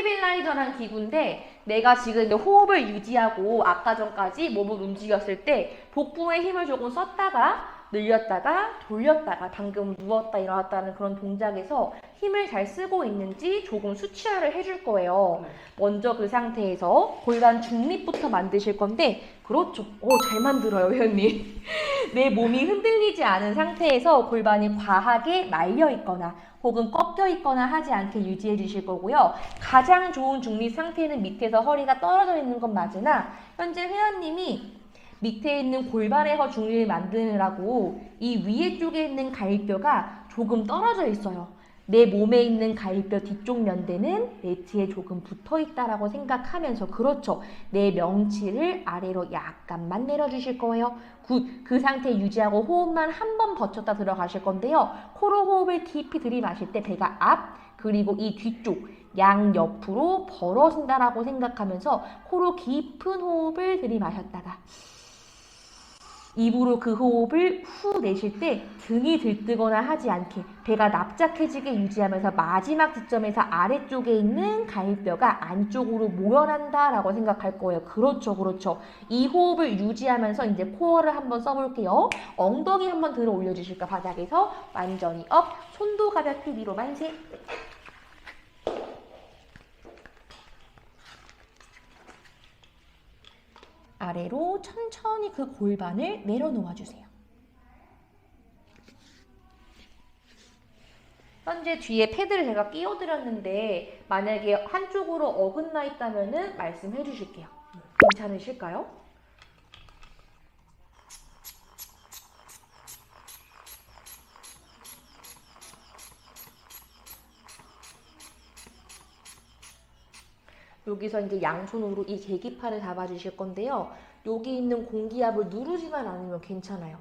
스테빌라이저라는 기구인데 내가 지금 이제 호흡을 유지하고 아까 전까지 몸을 움직였을 때 복부에 힘을 조금 썼다가 늘렸다가 돌렸다가 방금 누웠다 일어났다는 그런 동작에서 힘을 잘 쓰고 있는지 조금 수치화를 해줄 거예요. 먼저 그 상태에서 골반 중립부터 만드실 건데 그렇죠. 잘 만들어요, 회원님. 내 몸이 흔들리지 않은 상태에서 골반이 과하게 말려 있거나 혹은 꺾여 있거나 하지 않게 유지해 주실 거고요. 가장 좋은 중립 상태는 밑에서 허리가 떨어져 있는 건 맞으나 현재 회원님이 밑에 있는 골반에서 중립을 만드느라고 이 위에 쪽에 있는 갈비뼈가 조금 떨어져 있어요. 내 몸에 있는 갈비뼈 뒤쪽 면대는 매트에 조금 붙어 있다라고 생각하면서 그렇죠. 내 명치를 아래로 약간만 내려주실 거예요. 굿. 그 상태 유지하고 호흡만 한 번 버텼다 들어가실 건데요. 코로 호흡을 깊이 들이마실 때 배가 앞 그리고 이 뒤쪽 양옆으로 벌어진다라고 생각하면서 코로 깊은 호흡을 들이마셨다가 입으로 그 호흡을 후 내쉴 때 등이 들뜨거나 하지 않게 배가 납작해지게 유지하면서 마지막 지점에서 아래쪽에 있는 갈비뼈가 안쪽으로 모여난다라고 생각할 거예요. 그렇죠, 그렇죠. 이 호흡을 유지하면서 이제 코어를 한번 써볼게요. 엉덩이 한번 들어 올려주실까 바닥에서 완전히 업, 손도 가볍게 위로 만세. 아래로 천천히 그 골반을 내려놓아 주세요. 현재 뒤에 패드를 제가 끼워드렸는데 만약에 한쪽으로 어긋나 있다면 말씀해 주실게요. 괜찮으실까요? 여기서 이제 양손으로 이 계기판을 잡아주실 건데요. 여기 있는 공기압을 누르지만 않으면 괜찮아요.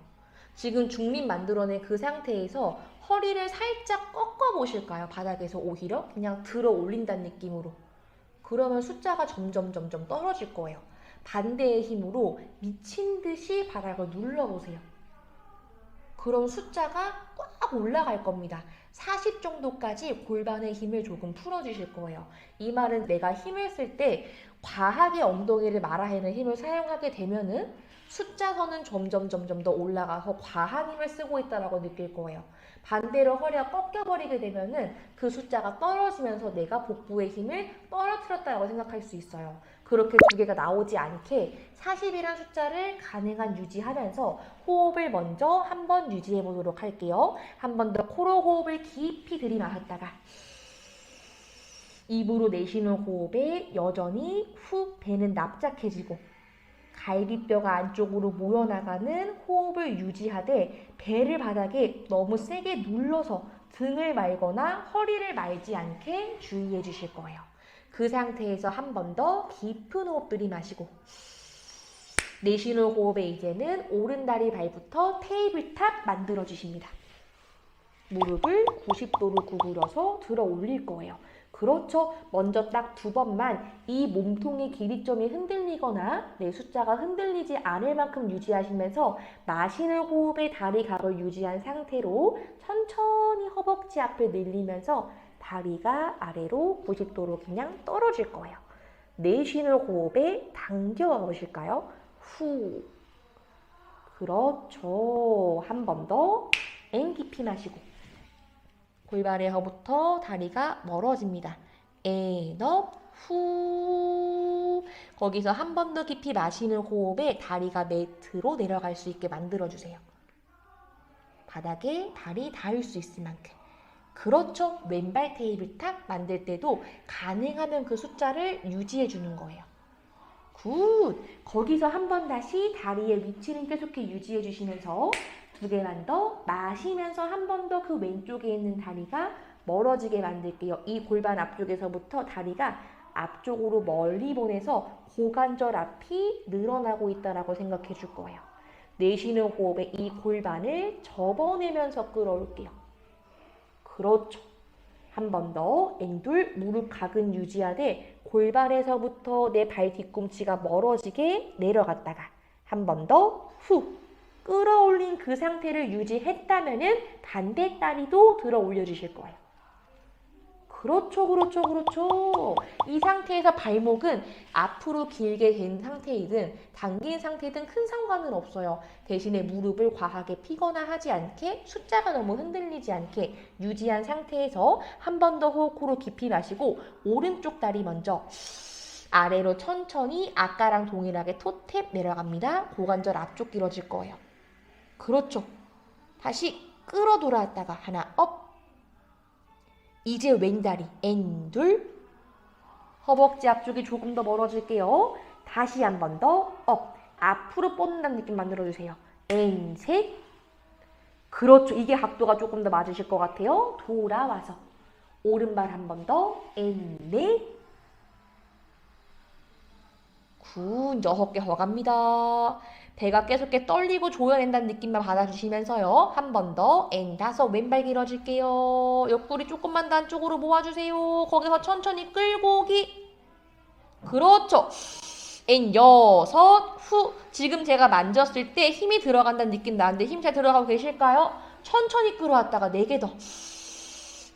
지금 중립 만들어낸 그 상태에서 허리를 살짝 꺾어 보실까요? 바닥에서 오히려 그냥 들어 올린다는 느낌으로. 그러면 숫자가 점점 떨어질 거예요. 반대의 힘으로 미친 듯이 바닥을 눌러보세요. 그럼 숫자가 꽉 올라갈 겁니다. 40 정도까지 골반의 힘을 조금 풀어주실 거예요. 이 말은 내가 힘을 쓸 때 과하게 엉덩이를 말아내는 힘을 사용하게 되면은 숫자선은 점점 더 올라가서 과한 힘을 쓰고 있다고 느낄 거예요. 반대로 허리가 꺾여버리게 되면은 그 숫자가 떨어지면서 내가 복부의 힘을 떨어뜨렸다고 생각할 수 있어요. 그렇게 두 개가 나오지 않게 40이란 숫자를 가능한 유지하면서 호흡을 먼저 한번 유지해 보도록 할게요. 한 번 더 코로 호흡을 깊이 들이마셨다가 입으로 내쉬는 호흡에 여전히 후 배는 납작해지고 갈비뼈가 안쪽으로 모여나가는 호흡을 유지하되 배를 바닥에 너무 세게 눌러서 등을 말거나 허리를 말지 않게 주의해 주실 거예요. 그 상태에서 한 번 더 깊은 호흡 들이마시고 내쉬는 호흡에 이제는 오른다리 발부터 테이블탑 만들어 주십니다. 무릎을 90도로 구부려서 들어 올릴 거예요. 그렇죠. 먼저 딱 두 번만 이 몸통의 길이점이 흔들리거나 내 숫자가 흔들리지 않을 만큼 유지하시면서 마시는 호흡에 다리 각을 유지한 상태로 천천히 허벅지 앞을 늘리면서 다리가 아래로 90도로 그냥 떨어질 거예요. 내쉬는 호흡에 당겨 보실까요? 후. 그렇죠. 한 번 더. 깊이 마시고. 골반에서부터 다리가 멀어집니다. 업, 후. 거기서 한 번 더 깊이 마시는 호흡에 다리가 매트로 내려갈 수 있게 만들어주세요. 바닥에 다리 닿을 수 있을 만큼. 그렇죠. 왼발 테이블탑 만들 때도 가능하면 그 숫자를 유지해 주는 거예요. 굿! 거기서 한 번 다시 다리의 위치는 계속해 유지해 주시면서 두 개만 더 마시면서 한 번 더 그 왼쪽에 있는 다리가 멀어지게 만들게요. 이 골반 앞쪽에서부터 다리가 앞쪽으로 멀리 보내서 고관절 앞이 늘어나고 있다고 생각해 줄 거예요. 내쉬는 호흡에 이 골반을 접어내면서 끌어올게요. 그렇죠. 한 번 더 앵둘 무릎 각은 유지하되 골반에서부터 내 발 뒤꿈치가 멀어지게 내려갔다가 한 번 더 후 끌어올린 그 상태를 유지했다면은 반대 다리도 들어 올려주실 거예요. 그렇죠, 그렇죠, 그렇죠. 이 상태에서 발목은 앞으로 길게 된 상태이든 당긴 상태이든 큰 상관은 없어요. 대신에 무릎을 과하게 피거나 하지 않게 숫자가 너무 흔들리지 않게 유지한 상태에서 한 번 더 호흡 코로 깊이 마시고 오른쪽 다리 먼저 아래로 천천히 아까랑 동일하게 토탭 내려갑니다. 고관절 앞쪽 길어질 거예요. 그렇죠. 다시 끌어 돌아왔다가 하나 업. 이제 왼다리 N 둘. 허벅지 앞쪽이 조금 더 멀어질게요. 다시 한 번 더 업. 앞으로 뻗는다는 느낌 만들어주세요. N 셋. 그렇죠. 이게 각도가 조금 더 맞으실 것 같아요. 돌아와서 오른발 한 번 더 N 넷. 굿. 6개 더 갑니다. 배가 계속 떨리고 조여낸다는 느낌만 받아주시면서요. 한 번 더 N 다섯. 왼발 길어질게요. 옆구리 조금만 더 안쪽으로 모아주세요. 거기서 천천히 끌고 오기. 그렇죠. N 여섯. 후. 지금 제가 만졌을 때 힘이 들어간다는 느낌 나는데 힘 잘 들어가고 계실까요? 천천히 끌어왔다가 4개 더.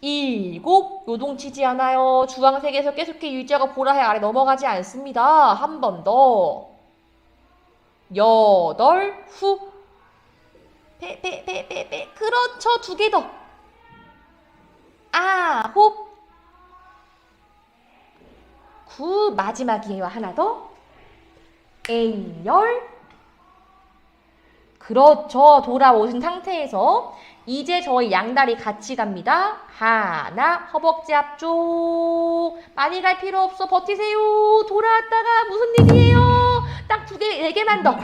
7. 요동치지 않아요. 주황색에서 계속해 유지하고 보라색 아래 넘어가지 않습니다. 한 번 더. 8. 후. 배. 그렇죠. 2개 더. 9. 9. 마지막이에요. 하나 더. N 10. 그렇죠. 돌아오신 상태에서 이제 저희 양다리 같이 갑니다. 하나, 허벅지 앞쪽. 많이 갈 필요 없어. 버티세요. 돌아왔다가 무슨 일이에요? 딱 2개, 4개만 더.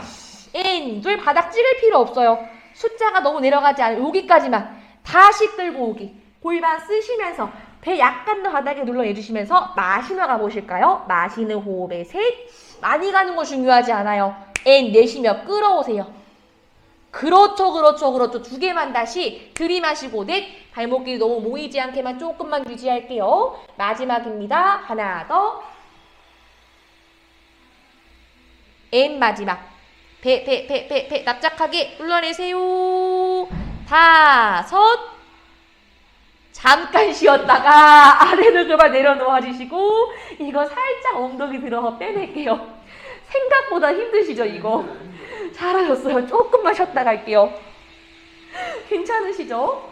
N 둘. 바닥 찍을 필요 없어요. 숫자가 너무 내려가지 않아요. 여기까지만. 다시 끌고 오기. 골반 쓰시면서 배 약간 더 바닥에 눌러내주시면서 마시며 가보실까요? 마시는 호흡에 셋. 많이 가는 거 중요하지 않아요. N 내쉬며 끌어오세요. 그렇죠. 2개만 다시 들이마시고 넷. 발목길이 너무 모이지 않게만 조금만 유지할게요. 마지막입니다. 하나 더. N 마지막. 배 납작하게 눌러내세요. 5. 잠깐 쉬었다가 아래로 그만 내려놓아주시고 이거 살짝 엉덩이 들어서 빼낼게요. 생각보다 힘드시죠 이거? 잘하셨어요. 조금만 쉬었다 갈게요. 괜찮으시죠?